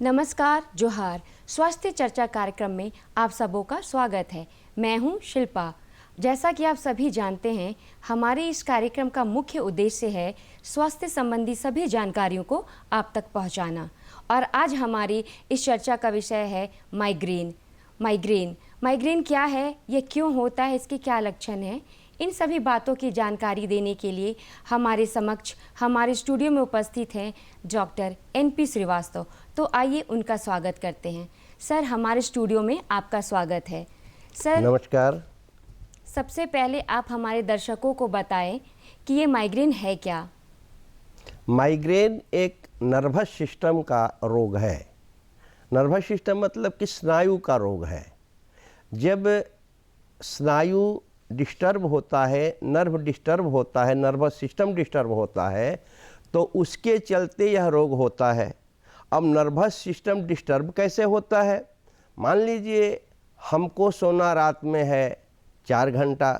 नमस्कार, जोहार। स्वास्थ्य चर्चा कार्यक्रम में आप सबों का स्वागत है। मैं हूं शिल्पा। जैसा कि आप सभी जानते हैं, हमारे इस कार्यक्रम का मुख्य उद्देश्य है स्वास्थ्य संबंधी सभी जानकारियों को आप तक पहुंचाना। और आज हमारी इस चर्चा का विषय है माइग्रेन। माइग्रेन क्या है, ये क्यों होता है, इसके क्या लक्षण हैं, इन सभी बातों की जानकारी देने के लिए हमारे समक्ष हमारे स्टूडियो में उपस्थित हैं डॉक्टर NP श्रीवास्तव। तो आइए उनका स्वागत करते हैं। सर, हमारे स्टूडियो में आपका स्वागत है। सर नमस्कार। सबसे पहले आप हमारे दर्शकों को बताएं कि ये माइग्रेन है क्या। माइग्रेन एक नर्वस सिस्टम का रोग है। नर्वस सिस्टम मतलब कि स्नायु का रोग है। जब स्नायु डिस्टर्ब होता है, नर्व डिस्टर्ब होता है, नर्वस सिस्टम डिस्टर्ब होता है, तो उसके चलते यह रोग होता है। अब नर्वस सिस्टम डिस्टर्ब कैसे होता है? मान लीजिए हमको सोना रात में है 4 घंटा,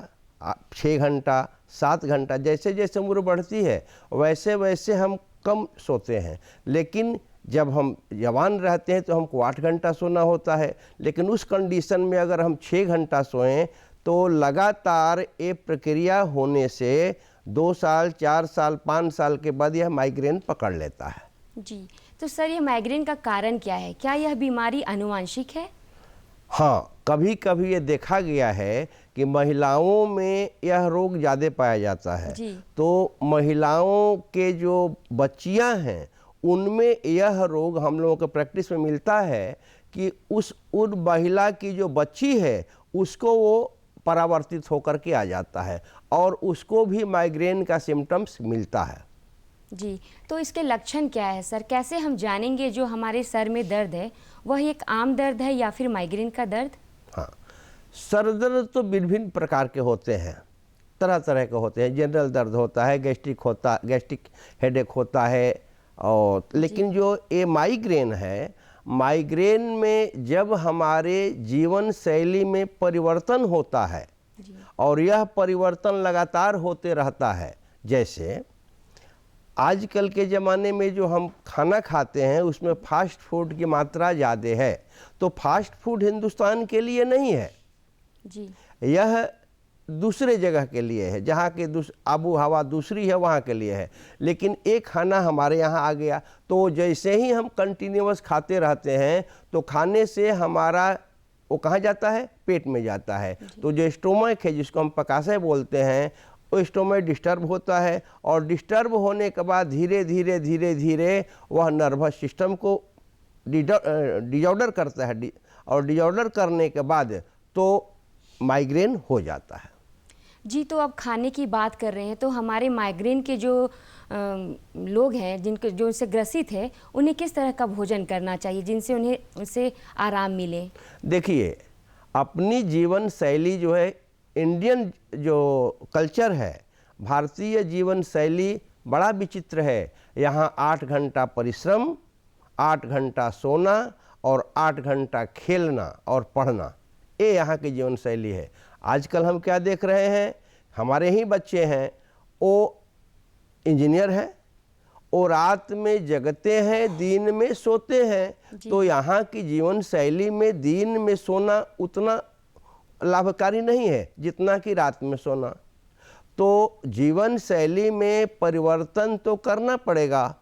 6 घंटा, 7 घंटा, जैसे जैसे उम्र बढ़ती है वैसे वैसे हम कम सोते हैं। लेकिन जब हम जवान रहते हैं तो हमको 8 घंटा सोना होता है। लेकिन उस कंडीशन में अगर हम 6 घंटा सोएं तो लगातार ये प्रक्रिया होने से 2 साल, 4 साल, 5 साल के बाद यह माइग्रेन पकड़ लेता है। जी, तो सर ये माइग्रेन का कारण क्या है? क्या यह बीमारी आनुवंशिक है? हाँ, कभी कभी ये देखा गया है कि महिलाओं में यह रोग ज़्यादा पाया जाता है। तो महिलाओं के जो बच्चियां हैं उनमें यह रोग हम लोगों को प्रैक्टिस में मिलता है कि उन महिला की जो बच्ची है उसको वो परावर्तित होकर के आ जाता है और उसको भी माइग्रेन का सिम्टम्स मिलता है। जी, तो इसके लक्षण क्या है सर? कैसे हम जानेंगे जो हमारे सर में दर्द है वह एक आम दर्द है या फिर माइग्रेन का दर्द? हाँ, सर दर्द तो विभिन्न प्रकार के होते हैं, तरह तरह के होते हैं। जनरल दर्द होता है, गैस्ट्रिक हेडेक होता है। और लेकिन जो ये माइग्रेन है, माइग्रेन में जब हमारे जीवन शैली में परिवर्तन होता है और यह परिवर्तन लगातार होते रहता है, जैसे आजकल के ज़माने में जो हम खाना खाते हैं उसमें फास्ट फूड की मात्रा ज़्यादा है। तो फास्ट फूड हिंदुस्तान के लिए नहीं है जी, यह दूसरे जगह के लिए है, जहाँ के आबो हवा दूसरी है वहाँ के लिए है। लेकिन एक खाना हमारे यहाँ आ गया तो जैसे ही हम कंटिन्यूअस खाते रहते हैं तो खाने से हमारा वो कहाँ जाता है? पेट में जाता है। तो जो स्टोमक है, जिसको हम पकाशय बोलते हैं, वो स्टोमक डिस्टर्ब होता है और डिस्टर्ब होने के बाद धीरे धीरे धीरे धीरे वह नर्वस सिस्टम को डिजॉर्डर करता है और डिजॉर्डर करने के बाद तो माइग्रेन हो जाता है। जी, तो अब खाने की बात कर रहे हैं तो हमारे माइग्रेन के जो लोग हैं जो उनसे ग्रसित है, उन्हें किस तरह का भोजन करना चाहिए जिनसे उनसे आराम मिले? देखिए, अपनी जीवन शैली जो है, इंडियन जो कल्चर है, भारतीय जीवन शैली बड़ा विचित्र है। यहाँ 8 घंटा परिश्रम, 8 घंटा सोना और 8 घंटा खेलना और पढ़ना, ये यहाँ की जीवन शैली है। आजकल हम क्या देख रहे हैं? हमारे ही बच्चे हैं, वो इंजीनियर हैं, वो रात में जगते हैं, दिन में सोते हैं। तो यहाँ की जीवन शैली में दिन में सोना उतना लाभकारी नहीं है जितना कि रात में सोना। तो जीवन शैली में परिवर्तन तो करना पड़ेगा।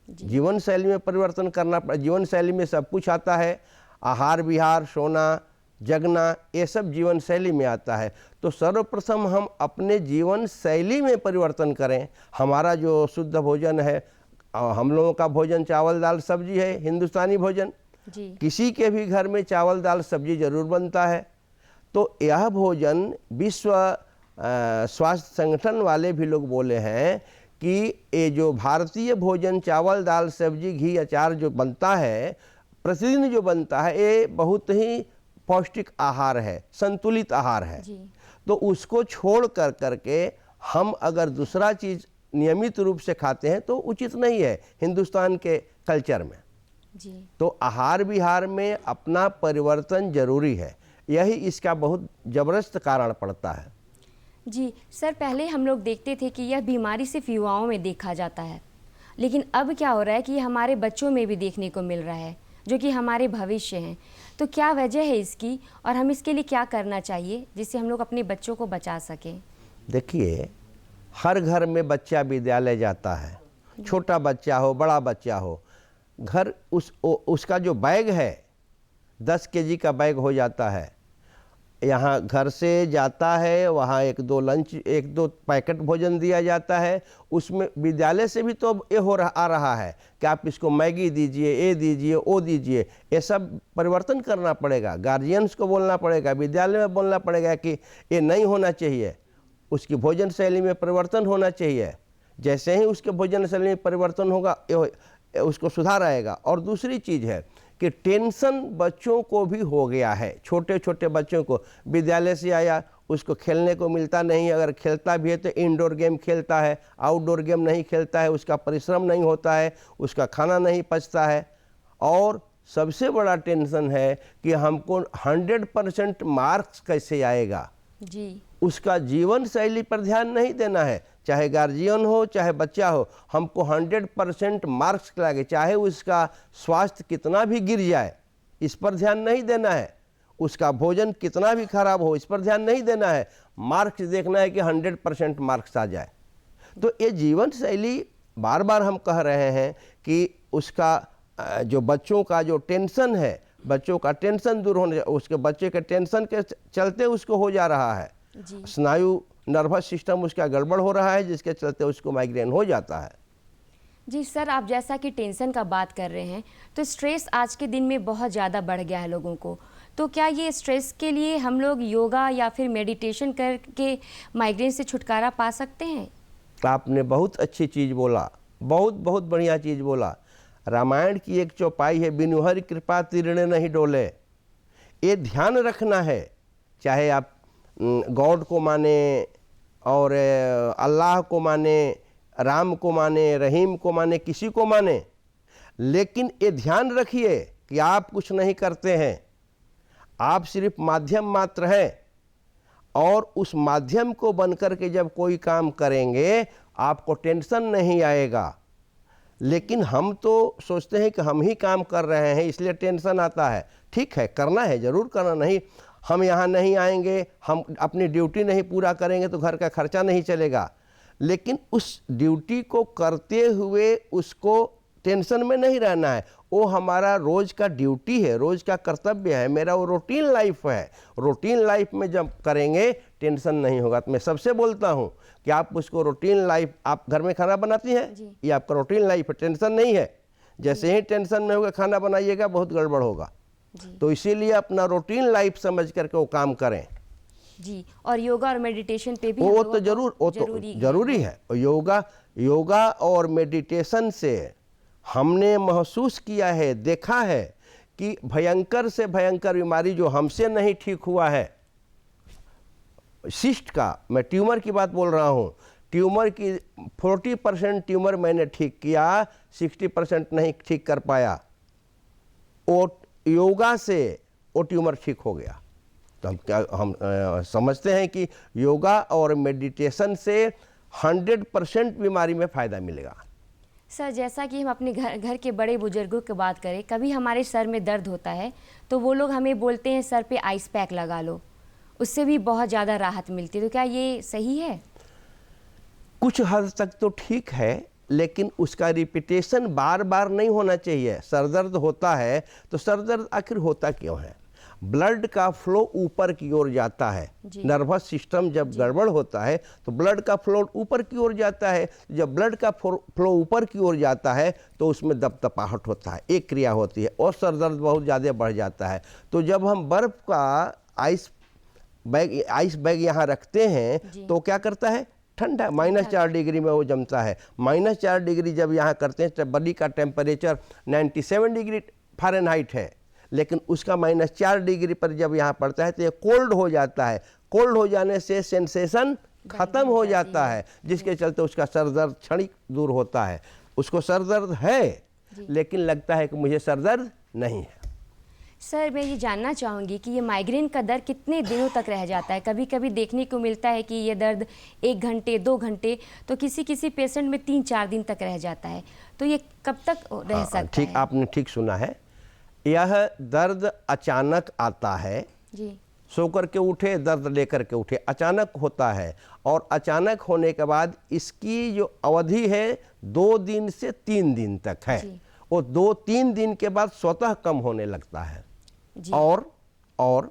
जीवन शैली में परिवर्तन करना पड़ेगा। जीवन शैली में सब कुछ आता है, आहार विहार, सोना, जगना, ये सब जीवन शैली में आता है। तो सर्वप्रथम हम अपने जीवन शैली में परिवर्तन करें। हमारा जो शुद्ध भोजन है, हम लोगों का भोजन चावल दाल सब्जी है, हिंदुस्तानी भोजन। किसी के भी घर में चावल दाल सब्जी जरूर बनता है। तो यह भोजन विश्व स्वास्थ्य संगठन वाले भी लोग बोले हैं कि ये जो भारतीय भोजन चावल दाल सब्जी घी अचार जो बनता है, प्रतिदिन जो बनता है, ये बहुत ही पौष्टिक आहार है, संतुलित आहार है। तो उसको छोड़ करके हम अगर दूसरा चीज़ नियमित रूप से खाते हैं तो उचित नहीं है हिंदुस्तान के कल्चर में। तो आहार विहार में अपना परिवर्तन जरूरी है, यही इसका बहुत ज़बरदस्त कारण पड़ता है। जी सर, पहले हम लोग देखते थे कि यह बीमारी सिर्फ युवाओं में देखा जाता है, लेकिन अब क्या हो रहा है कि ये हमारे बच्चों में भी देखने को मिल रहा है, जो कि हमारे भविष्य हैं। तो क्या वजह है इसकी, और हम इसके लिए क्या करना चाहिए जिससे हम लोग अपने बच्चों को बचा सकें? देखिए, हर घर में बच्चा विद्यालय जाता है, छोटा बच्चा हो बड़ा बच्चा हो। घर उसका जो बैग है 10 केजी का बैग हो जाता है। यहाँ घर से जाता है, वहाँ एक दो पैकेट भोजन दिया जाता है। उसमें विद्यालय से भी तो अब ये आ रहा है कि आप इसको मैगी दीजिए, ये दीजिए, वो दीजिए। ये सब परिवर्तन करना पड़ेगा, गार्जियंस को बोलना पड़ेगा, विद्यालय में बोलना पड़ेगा कि ये नहीं होना चाहिए। उसकी भोजन शैली में परिवर्तन होना चाहिए। जैसे ही उसके भोजन शैली में परिवर्तन होगा उसको सुधार आएगा। और दूसरी चीज़ है कि टेंशन बच्चों को भी हो गया है। छोटे छोटे बच्चों को विद्यालय से आया, उसको खेलने को मिलता नहीं, अगर खेलता भी है तो इंडोर गेम खेलता है, आउटडोर गेम नहीं खेलता है, उसका परिश्रम नहीं होता है, उसका खाना नहीं पचता है। और सबसे बड़ा टेंशन है कि हमको 100% मार्क्स कैसे आएगा जी, उसका जीवन शैली पर ध्यान नहीं देना है। चाहे गार्जियन हो चाहे बच्चा हो, हमको 100% मार्क्स लगे, चाहे उसका स्वास्थ्य कितना भी गिर जाए इस पर ध्यान नहीं देना है, उसका भोजन कितना भी खराब हो इस पर ध्यान नहीं देना है। मार्क्स देखना है कि 100% मार्क्स आ जाए। तो ये जीवन शैली बार बार हम कह रहे हैं कि उसका जो बच्चों का जो टेंशन है, बच्चों का टेंशन दूर होने, उसके बच्चे के टेंशन के चलते उसको हो जा रहा है, स्नायु नर्वस सिस्टम उसका गड़बड़ हो रहा है, जिसके चलते उसको माइग्रेन हो जाता है। जी सर, आप जैसा कि टेंशन का बात कर रहे हैं, तो स्ट्रेस आज के दिन में बहुत ज़्यादा बढ़ गया है लोगों को। तो क्या ये स्ट्रेस के लिए हम लोग योगा या फिर मेडिटेशन करके माइग्रेन से छुटकारा पा सकते हैं? आपने बहुत अच्छी चीज़ बोला, बहुत बहुत बढ़िया चीज़ बोला। रामायण की एक चौपाई है, बिनु हरि कृपा तीर्ण नहीं डोले। ये ध्यान रखना है, चाहे आप गॉड को माने और अल्लाह को माने, राम को माने, रहीम को माने, किसी को माने, लेकिन ये ध्यान रखिए कि आप कुछ नहीं करते हैं, आप सिर्फ माध्यम मात्र हैं। और उस माध्यम को बनकर के जब कोई काम करेंगे आपको टेंशन नहीं आएगा। लेकिन हम तो सोचते हैं कि हम ही काम कर रहे हैं इसलिए टेंशन आता है। ठीक है, करना है, ज़रूर करना। नहीं, हम यहाँ नहीं आएंगे, हम अपनी ड्यूटी नहीं पूरा करेंगे तो घर का खर्चा नहीं चलेगा। लेकिन उस ड्यूटी को करते हुए उसको टेंशन में नहीं रहना है। वो हमारा रोज़ का ड्यूटी है, रोज़ का कर्तव्य है, मेरा वो रूटीन लाइफ है। रूटीन लाइफ में जब करेंगे टेंशन नहीं होगा। तो मैं सबसे बोलता हूँ कि आप उसको रूटीन लाइफ, आप घर में खाना बनाती हैं, ये आपका रूटीन लाइफ है, टेंशन नहीं है। जैसे ही टेंशन में होगा खाना बनाइएगा बहुत गड़बड़ होगा। तो इसीलिए अपना रूटीन लाइफ समझ करके वो काम करें। जी, और योगा और मेडिटेशन पे भी वो तो जरूरी है। योगा और मेडिटेशन से हमने महसूस किया है, देखा है कि भयंकर से भयंकर बीमारी जो हमसे नहीं ठीक हुआ है, सिस्ट का, मैं ट्यूमर की बात बोल रहा हूँ, ट्यूमर की 40% ट्यूमर मैंने ठीक किया, 60% नहीं ठीक कर पाया। वो योगा से वो ट्यूमर ठीक हो गया। तो हम समझते हैं कि योगा और मेडिटेशन से 100% बीमारी में फ़ायदा मिलेगा। सर, जैसा कि हम अपने घर के बड़े बुजुर्गों की बात करें, कभी हमारे सर में दर्द होता है तो वो लोग हमें बोलते हैं सर पे आइस पैक लगा लो, उससे भी बहुत ज़्यादा राहत मिलती है। तो क्या ये सही है? कुछ हद तक तो ठीक है, लेकिन उसका रिपीटेशन बार बार नहीं होना चाहिए। सर दर्द होता है तो सर दर्द आखिर होता क्यों है? ब्लड का फ्लो ऊपर की ओर जाता है। नर्वस सिस्टम जब गड़बड़ होता है तो ब्लड का फ्लो ऊपर की ओर जाता है। जब ब्लड का फ्लो ऊपर की ओर जाता है तो उसमें दबदबाहट होता है, एक क्रिया होती है और सर दर्द बहुत ज़्यादा बढ़ जाता है। तो जब हम बर्फ़ का आइस बैग यहाँ रखते हैं तो क्या करता है? ठंडा, -4 डिग्री में वो जमता है। -4 डिग्री जब यहाँ करते हैं तो बॉडी का टेम्परेचर 97 डिग्री फ़ारेनहाइट है, लेकिन उसका -4 डिग्री पर जब यहाँ पड़ता है तो ये कोल्ड हो जाता है। कोल्ड हो जाने से सेंसेशन ख़त्म हो जाता है, जिसके चलते उसका सर दर्द क्षणिक दूर होता है। उसको सर दर्द है लेकिन लगता है कि मुझे सर दर्द नहीं है। सर मैं ये जानना चाहूँगी कि ये माइग्रेन का दर्द कितने दिनों तक रह जाता है? कभी कभी देखने को मिलता है कि ये दर्द 1 घंटे 2 घंटे, तो किसी किसी पेशेंट में 3-4 दिन तक रह जाता है। तो ये कब तक रह सकता ठीक, है? आपने ठीक सुना है। यह दर्द अचानक आता है, जी सो करके उठे, दर्द लेकर के उठे, अचानक होता है। और अचानक होने के बाद इसकी जो अवधि है 2 दिन से 3 दिन तक है। जी। वो 2-3 दिन के बाद स्वतः कम होने लगता है। जी और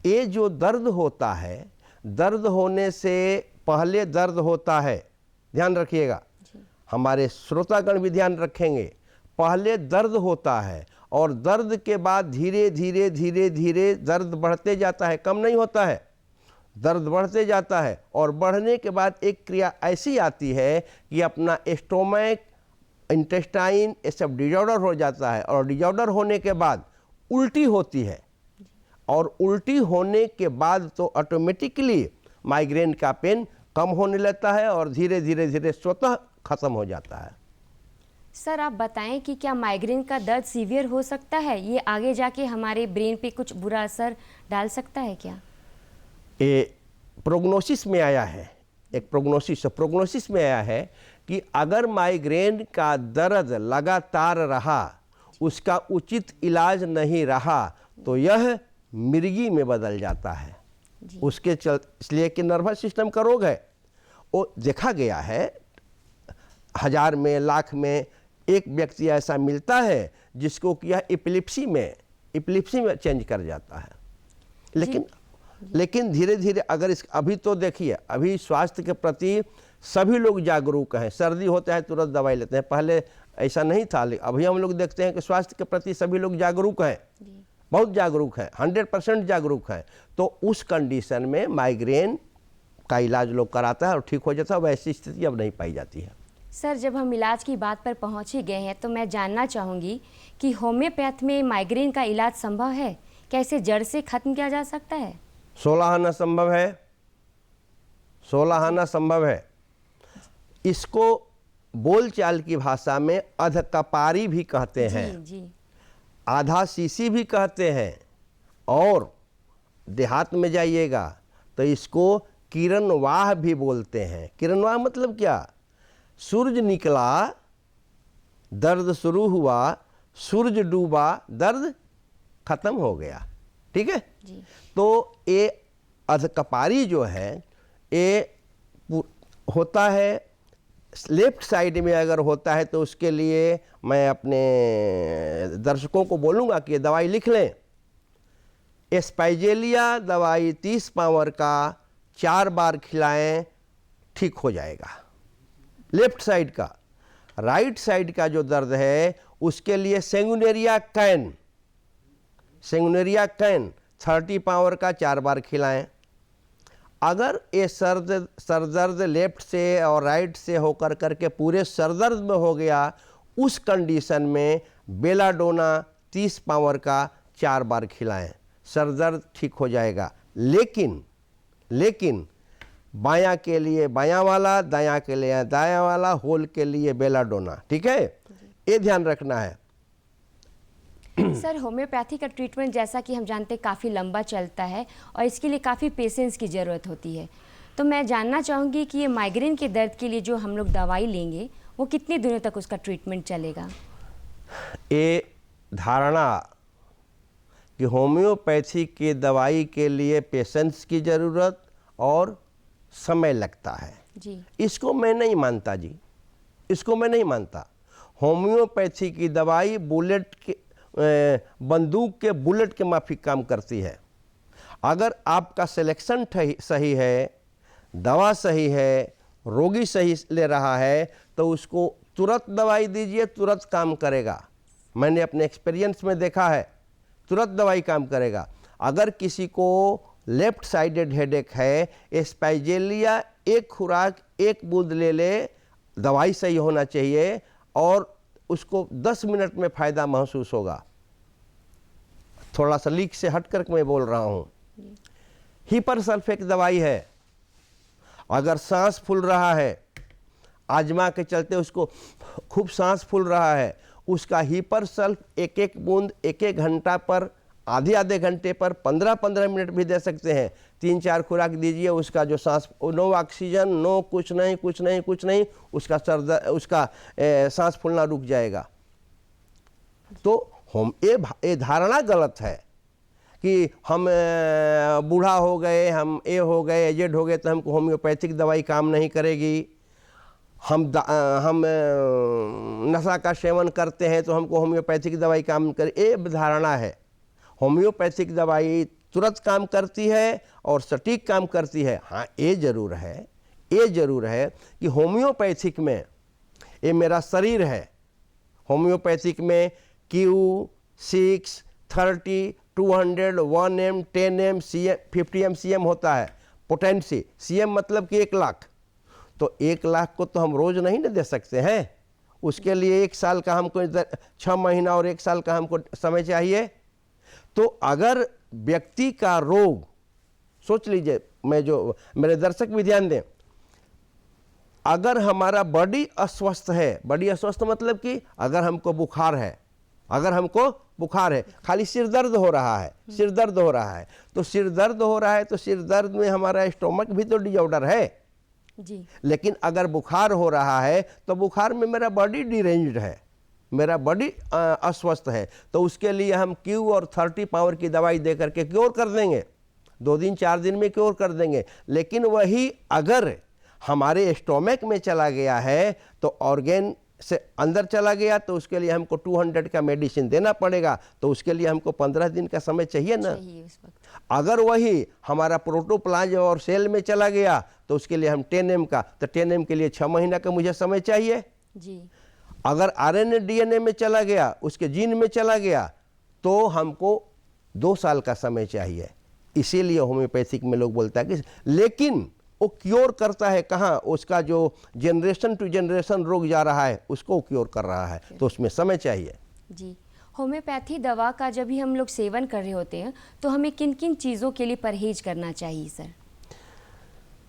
ये जो दर्द होता है, दर्द होने से पहले दर्द होता है, ध्यान रखिएगा, हमारे श्रोतागण भी ध्यान रखेंगे। पहले दर्द होता है और दर्द के बाद धीरे धीरे धीरे धीरे दर्द बढ़ते जाता है, कम नहीं होता है, दर्द बढ़ते जाता है। और बढ़ने के बाद एक क्रिया ऐसी आती है कि अपना स्टोमक, इंटेस्टाइन, ये सब डिजॉर्डर हो जाता है। और डिजॉर्डर होने के बाद उल्टी होती है, और उल्टी होने के बाद तो ऑटोमेटिकली माइग्रेन का पेन कम होने लगता है और धीरे धीरे धीरे स्वतः खत्म हो जाता है। सर आप बताएं कि क्या माइग्रेन का दर्द सीवियर हो सकता है? ये आगे जाके हमारे ब्रेन पे कुछ बुरा असर डाल सकता है क्या? ये प्रोग्नोसिस में आया है, एक प्रोग्नोसिस में आया है कि अगर माइग्रेन का दर्द लगातार रहा, उसका उचित इलाज नहीं रहा, तो यह मिर्गी में बदल जाता है। उसके इसलिए कि नर्वस सिस्टम का रोग है। वो देखा गया है, 1000 में, लाख में एक व्यक्ति ऐसा मिलता है जिसको कि यह एपिलेप्सी में चेंज कर जाता है। लेकिन धीरे धीरे अगर अभी तो देखिए, अभी स्वास्थ्य के प्रति सभी लोग जागरूक हैं। सर्दी होता है तुरंत दवाई लेते हैं, पहले ऐसा नहीं था। अभी हम लोग देखते हैं कि स्वास्थ्य के प्रति सभी लोग जागरूक हैं, बहुत जागरूक हैं, 100% जागरूक हैं। तो उस कंडीशन में माइग्रेन का इलाज लोग कराता है और ठीक हो जाता है। वैसी स्थिति अब नहीं पाई जाती है। सर जब हम इलाज की बात पर पहुंच ही गए हैं तो मैं जानना चाहूँगी कि होम्योपैथ में माइग्रेन का इलाज संभव है? कैसे जड़ से खत्म किया जा सकता है? 16 आना संभव है, 16 आना संभव है। इसको बोलचाल की भाषा में अधकपारी भी कहते हैं, जी आधा सीसी भी कहते हैं। और देहात में जाइएगा तो इसको किरणवाह भी बोलते हैं। किरणवाह मतलब क्या? सूरज निकला, दर्द शुरू हुआ, सूरज डूबा, दर्द खत्म हो गया। ठीक है जी। तो ये अधकपारी जो है ये होता है लेफ्ट साइड में। अगर होता है तो उसके लिए मैं अपने दर्शकों को बोलूँगा कि ये दवाई लिख लें। एस्पाइजेलिया दवाई 30 पावर का 4 बार खिलाएं, ठीक हो जाएगा लेफ्ट साइड का। राइट साइड का जो दर्द है उसके लिए सेंगुनेरिया कैन 30 पावर का 4 बार खिलाएं। अगर ये सर दर्द लेफ्ट से और राइट से होकर करके पूरे सर दर्द में हो गया, उस कंडीशन में बेलाडोना 30 पावर का 4 बार खिलाएं, सर दर्द ठीक हो जाएगा। लेकिन बायां के लिए बायां वाला, दायां के लिए दायां वाला, होल के लिए बेलाडोना। ठीक है, ये ध्यान रखना है। सर होम्योपैथी का ट्रीटमेंट जैसा कि हम जानते हैं काफ़ी लंबा चलता है और इसके लिए काफ़ी पेशेंस की ज़रूरत होती है। तो मैं जानना चाहूँगी कि ये माइग्रेन के दर्द के लिए जो हम लोग दवाई लेंगे वो कितने दिनों तक उसका ट्रीटमेंट चलेगा? ये धारणा कि होम्योपैथी की दवाई के लिए पेशेंस की ज़रूरत और समय लगता है जी, इसको मैं नहीं मानता जी, इसको मैं नहीं मानता। होम्योपैथी की दवाई बंदूक के बुलेट के माफिक काम करती है। अगर आपका सिलेक्शन सही है, दवा सही है, रोगी सही ले रहा है, तो उसको तुरंत दवाई दीजिए, तुरंत काम करेगा। मैंने अपने एक्सपीरियंस में देखा है, तुरंत दवाई काम करेगा। अगर किसी को लेफ्ट साइडेड हेडेक है, एस्पाइजेलिया 1 खुराक 1 बूंद ले ले, दवाई सही होना चाहिए और उसको 10 मिनट में फ़ायदा महसूस होगा। थोड़ा सा लीक से हट कर मैं बोल रहा हूँ। हीपर सल्फेट दवाई है, अगर सांस फूल रहा है, आजमा के चलते उसको खूब सांस फूल रहा है, उसका हीपर सल्फ 1-1 बूंद 1-1 घंटा पर आधे आधे घंटे पर 15-15 मिनट भी दे सकते हैं। 3-4 खुराक दीजिए, उसका जो सांस, नो ऑक्सीजन, नो कुछ नहीं, उसका सांस फूलना रुक जाएगा। तो हम ये धारणा गलत है कि हम बूढ़ा हो गए, हम हो गए, एजेड हो गए तो हमको होम्योपैथिक दवाई काम नहीं करेगी। हम नशा का सेवन करते हैं तो हमको होम्योपैथिक दवाई काम करे, ये धारणा है। होम्योपैथिक दवाई तुरंत काम करती है और सटीक काम करती है। हाँ, ये जरूर है कि होम्योपैथिक में, ये मेरा शरीर है, होम्योपैथिक में Q6, 30, 200, 1M, 10M, CM, 50M CM होता है पोटेंसी। CM मतलब कि 1 लाख। तो 1 लाख को तो हम रोज़ नहीं ना दे सकते हैं, उसके लिए 1 साल का हमको 6 महीना और 1 साल का हमको समय चाहिए। तो अगर व्यक्ति का रोग, सोच लीजिए, मेरे दर्शक भी ध्यान दें, अगर हमारा बॉडी अस्वस्थ है, बॉडी अस्वस्थ मतलब कि अगर हमको बुखार है, खाली सिर दर्द हो रहा है, तो सिर दर्द हो रहा है तो सिर दर्द में हमारा स्टोमक भी तो डिजॉर्डर है जी। लेकिन अगर बुखार हो रहा है तो बुखार में मेरा बॉडी डिरेंज्ड है, मेरा बॉडी अस्वस्थ है। तो उसके लिए हम Q और 30 पावर की दवाई दे करके क्योर कर देंगे, 2 दिन 4 दिन में क्योर कर देंगे। लेकिन वही अगर हमारे स्टोमक में चला गया है तो ऑर्गेन से अंदर चला गया तो उसके लिए हमको 200 का मेडिसिन देना पड़ेगा। तो उसके लिए हमको 15 दिन का समय चाहिए ना। उस वक्त अगर वही हमारा प्रोटोप्लाज्म और सेल में चला गया तो उसके लिए हम 10M का, तो 10M के लिए 6 महीना का मुझे समय चाहिए जी। अगर RNA DNA में चला गया, उसके जीन में चला गया, तो हमको 2 साल का समय चाहिए। इसीलिए होम्योपैथिक में लोग बोलता है कि, लेकिन वो क्योर करता है कहाँ, उसका जो जनरेशन टू जनरेशन रोग जा रहा है उसको क्योर कर रहा है, तो उसमें समय चाहिए जी। होम्योपैथी दवा का जब भी हम लोग सेवन कर रहे होते हैं तो हमें किन किन चीज़ों के लिए परहेज करना चाहिए सर?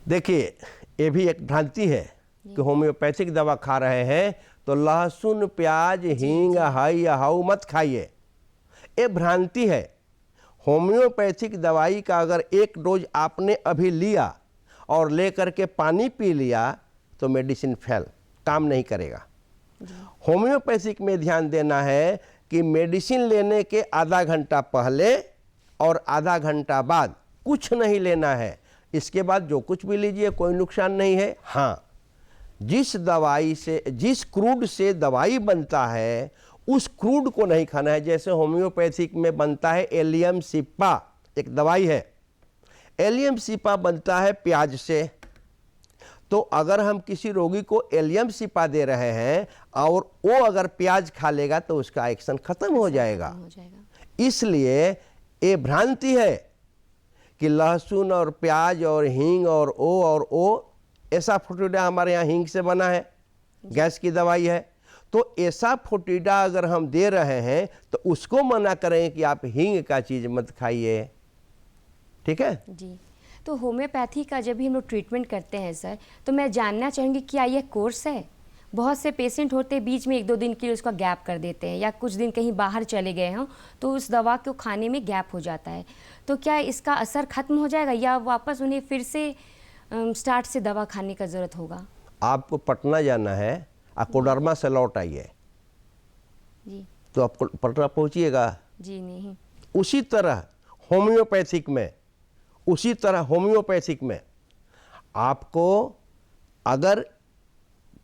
देखिए, ये भी एक भ्रांति है कि होम्योपैथिक दवा खा रहे हैं तो लहसुन, प्याज, हींग, हाई या हाउ मत खाइए, ये भ्रांति है। होम्योपैथिक दवाई का अगर 1 डोज आपने अभी लिया और ले करके पानी पी लिया तो मेडिसिन फेल, काम नहीं करेगा। होम्योपैथिक में ध्यान देना है कि मेडिसिन लेने के आधा घंटा पहले और आधा घंटा बाद कुछ नहीं लेना है। इसके बाद जो कुछ भी लीजिए कोई नुकसान नहीं है। हाँ, जिस क्रूड से दवाई बनता है उस क्रूड को नहीं खाना है। जैसे होम्योपैथिक में बनता है एलियम सिप्पा, एक दवाई है, एलियम सिप्पा बनता है प्याज से। तो अगर हम किसी रोगी को एलियम सिप्पा दे रहे हैं और वो अगर प्याज खा लेगा तो उसका एक्शन खत्म हो जाएगा। इसलिए ये भ्रांति है कि लहसुन और प्याज और हींग और ओ एसाफोटिडा, हमारे यहाँ हींग से बना है, गैस की दवाई है। तो एसाफोटिडा अगर हम दे रहे हैं तो उसको मना करें कि आप हींग का चीज़ मत खाइए, ठीक है जी। तो होम्योपैथी का जब भी हम लोग ट्रीटमेंट करते हैं सर, तो मैं जानना चाहूँगी क्या यह कोर्स है? बहुत से पेशेंट होते हैं बीच में 1-2 दिन के लिए उसका गैप कर देते हैं, या कुछ दिन कहीं बाहर चले गए हों तो उस दवा को खाने में गैप हो जाता है। तो क्या इसका असर खत्म हो जाएगा या वापस उन्हें फिर से स्टार्ट से दवा खाने का ज़रूरत होगा? आपको पटना जाना है, आप कोडरमा से लौट आइए जी, तो आप पटना पहुँचिएगा? जी नहीं। उसी तरह होम्योपैथिक में आपको अगर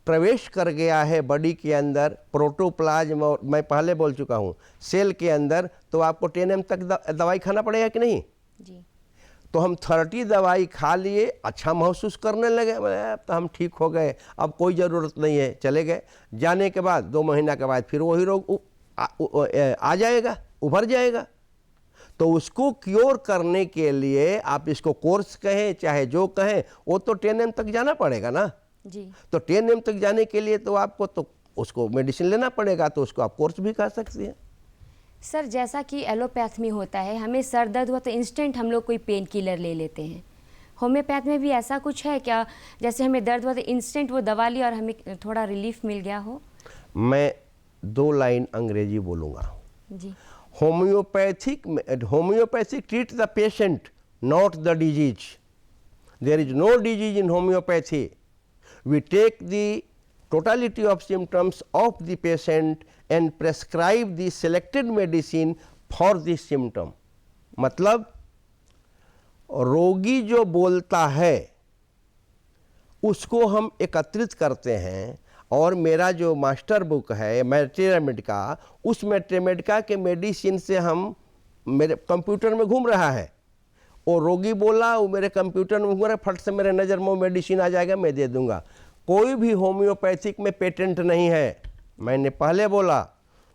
प्रवेश कर गया है बॉडी के अंदर प्रोटोप्लाज्म, और मैं पहले बोल चुका हूँ सेल के अंदर, तो आपको 10M तक दवाई खाना पड़ेगा कि नहीं जी। तो हम 30 दवाई खा लिए, अच्छा महसूस करने लगे, अब तो हम ठीक हो गए, अब कोई ज़रूरत नहीं है, चले गए। जाने के बाद 2 महीना के बाद फिर वही रोग आ जाएगा, उभर जाएगा। तो उसको क्योर करने के लिए आप इसको कोर्स कहें चाहे जो कहें, वो तो 10M तक जाना पड़ेगा ना जी। तो 10M तक जाने के लिए तो आपको तो उसको मेडिसिन लेना पड़ेगा, तो उसको आप कोर्स भी खा सकती हैं। सर, जैसा कि एलोपैथ में होता है, हमें सर दर्द हुआ तो इंस्टेंट हम लोग कोई पेन किलर ले लेते हैं, होम्योपैथ में भी ऐसा कुछ है क्या? जैसे हमें दर्द हुआ तो इंस्टेंट वो दवा ली और हमें थोड़ा रिलीफ मिल गया हो? मैं 2 लाइन अंग्रेजी बोलूँगा। जी। homeopathic treat the patient, not the disease. There is no disease in homeopathy. We take the totality of symptoms of the patient and prescribe the selected medicine for this symptom. मतलब रोगी जो बोलता है उसको हम एकत्रित करते हैं और मेरा जो मास्टर बुक है मैट्रीमेड का, उस मैट्रीमेड के मेडिसिन से हम मेरे कंप्यूटर में घूम रहा है, वो रोगी बोला वो मेरे कंप्यूटर में घूम रहा है, फट से मेरे नज़र में मेडिसिन आ जाएगा, मैं दे दूंगा। कोई भी होम्योपैथिक में पेटेंट नहीं है। मैंने पहले बोला,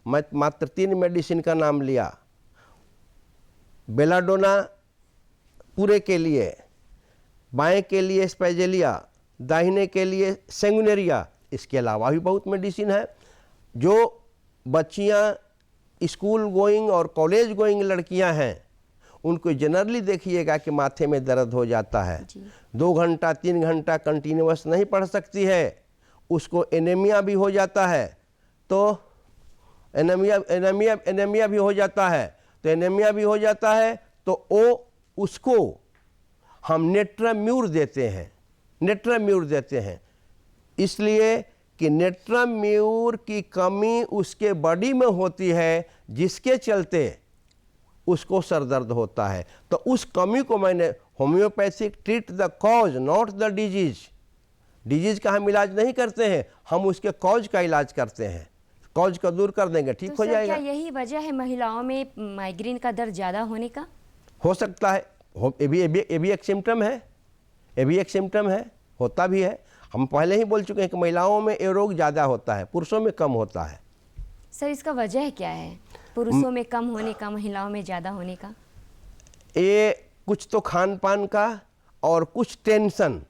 मैं मात्र 3 मेडिसिन का नाम लिया, बेलाडोना पूरे के लिए, बाएं के लिए स्पेजेलिया, दाहिने के लिए सेंगुनेरिया। इसके अलावा भी बहुत मेडिसिन है। जो बच्चियां स्कूल गोइंग और कॉलेज गोइंग लड़कियां हैं उनको जनरली देखिएगा कि माथे में दर्द हो जाता है, 2 घंटा 3 घंटा कंटिन्यूअस नहीं पढ़ सकती है, उसको एनीमिया भी हो जाता है। तो एनीमिया भी हो जाता है, तो एनीमिया भी हो जाता है तो उसको हम नेट्राम्यूर देते हैं, नेट्राम्यूर देते हैं। इसलिए कि नेट्राम्यूर की कमी उसके बॉडी में होती है, जिसके चलते उसको सर दर्द होता है। तो उस कमी को मैंने homeopathic treat the cause not the disease. Disease का हम इलाज नहीं करते हैं, हम उसके कॉज का इलाज करते हैं। कॉज को दूर कर देंगे, ठीक हो जाएगा। क्या यही वजह है महिलाओं में माइग्रेन का दर्द ज़्यादा होने का? हो सकता है, ये भी एक सिम्टम है, ये भी एक सिम्टम है, होता भी है। हम पहले ही बोल चुके हैं कि महिलाओं में ये रोग ज़्यादा होता है, पुरुषों में कम होता है। सर इसका वजह क्या है, पुरुषों में कम होने का, महिलाओं में ज़्यादा होने का? ये कुछ तो खान पान का और कुछ टेंशन।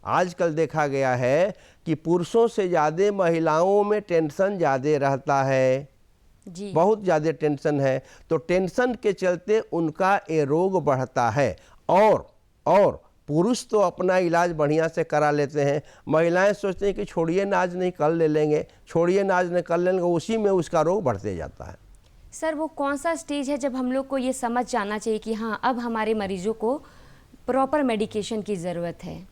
आजकल देखा गया है कि पुरुषों से ज़्यादा महिलाओं में टेंशन ज़्यादा रहता है जी, बहुत ज़्यादा टेंशन है। तो टेंशन के चलते उनका ये रोग बढ़ता है। और पुरुष तो अपना इलाज बढ़िया से करा लेते हैं, महिलाएं सोचते हैं कि छोड़िए ना, आज नहीं कल ले लेंगे, छोड़िए ना, आज नहीं कल ले लेंगे, उसी में उसका रोग बढ़ते जाता है। सर वो कौन सा स्टेज है जब हम लोग को ये समझ जाना चाहिए कि हाँ अब हमारे मरीजों को प्रॉपर मेडिकेशन की ज़रूरत है?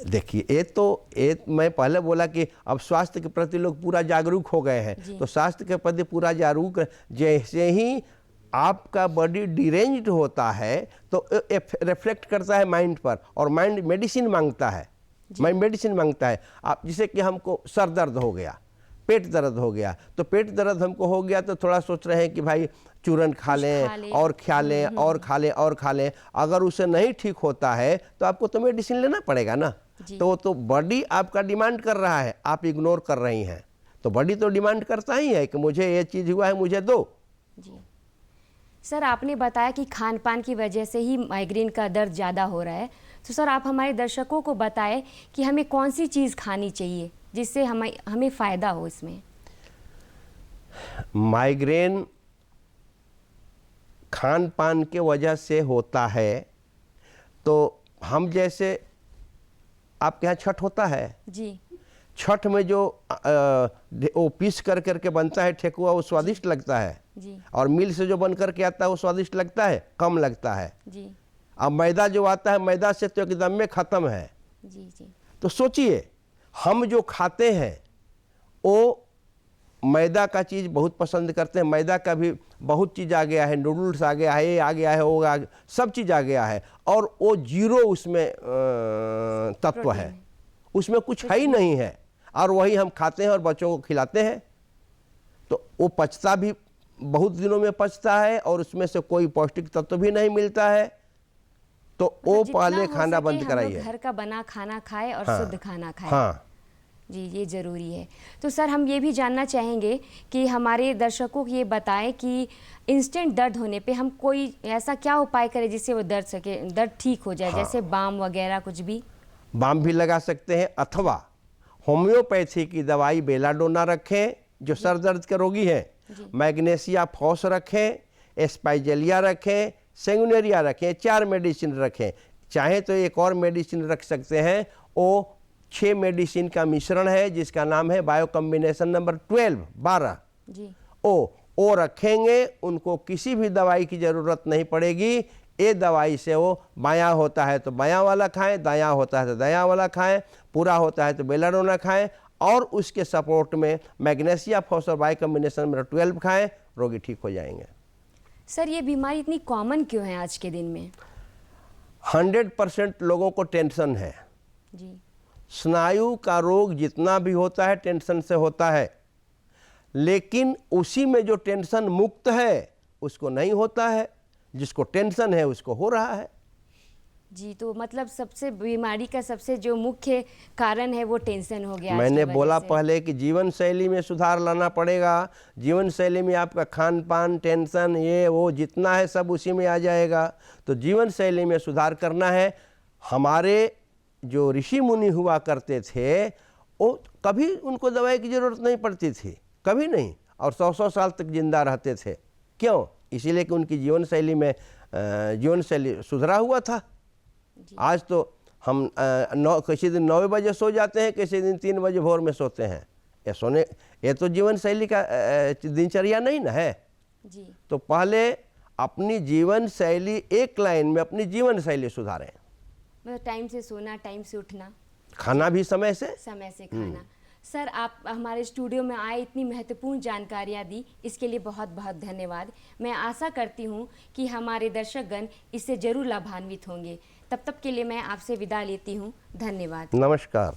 देखिए, ये मैं पहले बोला कि अब स्वास्थ्य के प्रति लोग पूरा जागरूक हो गए हैं। तो स्वास्थ्य के प्रति पूरा जागरूक, जैसे ही आपका बॉडी डिरेंज्ड होता है तो रिफ्लेक्ट करता है माइंड पर, और माइंड मेडिसिन मांगता है, माइंड मेडिसिन मांगता है। आप जैसे कि हमको सर दर्द हो गया, पेट दर्द हो गया, तो पेट दर्द हमको हो गया तो थोड़ा सोच रहे हैं कि भाई चूरन खा लें और खा लें और खा लें और खा लें। अगर उसे नहीं ठीक होता है तो आपको तो मेडिसिन लेना पड़ेगा ना। तो बॉडी आपका डिमांड कर रहा है, आप इग्नोर कर रही हैं। तो बॉडी तो डिमांड करता ही है कि मुझे ये चीज़ हुआ है, मुझे दो। जी सर, आपने बताया कि खान पान की वजह से ही माइग्रेन का दर्द ज़्यादा हो रहा है। तो सर आप हमारे दर्शकों को बताएं कि हमें कौन सी चीज़ खानी चाहिए जिससे हमें फ़ायदा हो इसमें। माइग्रेन खान पान के वजह से होता है। तो हम जैसे आपके यहाँ छठ होता है जी, छठ में जो वो पीस कर करके बनता है ठेकुआ, वो स्वादिष्ट लगता है जी, और मिल से जो बन करके आता है वो स्वादिष्ट लगता है, कम लगता है। जी, अब मैदा जो आता है, मैदा से तो एकदम में ख़त्म है। जी, जी, तो सोचिए, हम जो खाते हैं वो मैदा का चीज़ बहुत पसंद करते हैं। मैदा का भी बहुत चीज़ आ गया है, नूडल्स आ गया है, ये आ गया है, वो आ गया, सब चीज़ आ गया है, और वो जीरो उसमें तत्व है, उसमें कुछ है ही नहीं है, और वही हम खाते हैं और बच्चों को खिलाते हैं। तो वो पचता भी बहुत दिनों में पचता है और उसमें से कोई पौष्टिक तत्व भी नहीं मिलता है। तो वो पहले खाना बंद कराइए, घर का बना खाना खाए और शुद्ध खाना खाए। हाँ जी, ये ज़रूरी है। तो सर हम ये भी जानना चाहेंगे कि हमारे दर्शकों को ये बताएं कि इंस्टेंट दर्द होने पे हम कोई ऐसा क्या उपाय करें जिससे वो दर्द ठीक हो जाए, जैसे बाम वगैरह कुछ भी? बाम भी लगा सकते हैं, अथवा होम्योपैथी की दवाई बेलाडोना रखें जो सर दर्द के रोगी हैं, मैग्नेशिया फॉस रखें, एस्पाइजेलिया रखें, सेंगुनेरिया रखें, 4 मेडिसिन रखें। चाहे तो एक और मेडिसिन रख सकते हैं, वो 6 मेडिसिन का मिश्रण है जिसका नाम है बायो कॉम्बिनेशन नंबर 12 जी, वो रखेंगे, उनको किसी भी दवाई की ज़रूरत नहीं पड़ेगी। ये दवाई से वो बायां होता है तो बायां वाला खाएं, दायां होता है तो दायां वाला खाएं, पूरा होता है तो बेलाडोना खाएं, और उसके सपोर्ट में मैग्नीशिया फॉस्फोर बाई कॉम्बिनेशन में 12 खाएं, रोगी ठीक हो जाएंगे। सर ये बीमारी इतनी कॉमन क्यों है आज के दिन में? 100% लोगों को टेंशन है। जी। स्नायु का रोग जितना भी होता है टेंशन से होता है, लेकिन उसी में जो टेंशन मुक्त है उसको नहीं होता है, जिसको टेंशन है उसको हो रहा है। जी, तो मतलब सबसे बीमारी का सबसे जो मुख्य कारण है वो टेंशन हो गया। मैंने बोला पहले कि जीवन शैली में सुधार लाना पड़ेगा। जीवन शैली में आपका खान पान, टेंशन, ये वो जितना है सब उसी में आ जाएगा। तो जीवन शैली में सुधार करना है। हमारे जो ऋषि मुनि हुआ करते थे वो कभी उनको दवाई की ज़रूरत नहीं पड़ती थी, कभी नहीं, और 100-100 साल तक जिंदा रहते थे। क्यों? इसीलिए कि उनकी जीवन शैली सुधरा हुआ था। आज तो हम किसी दिन 9 बजे सो जाते हैं, किसी दिन 3 बजे भोर में सोते हैं। ये तो जीवन शैली का दिनचर्या नहीं ना है। जी। तो पहले अपनी जीवन शैली, एक लाइन में अपनी जीवन शैली सुधारें। मतलब टाइम से सोना, टाइम से उठना, खाना भी समय से खाना। सर आप हमारे स्टूडियो में आए, इतनी महत्वपूर्ण जानकारियाँ दी, इसके लिए बहुत बहुत धन्यवाद। मैं आशा करती हूँ कि हमारे दर्शकगण इससे जरूर लाभान्वित होंगे। तब तक के लिए मैं आपसे विदा लेती हूँ। धन्यवाद। नमस्कार।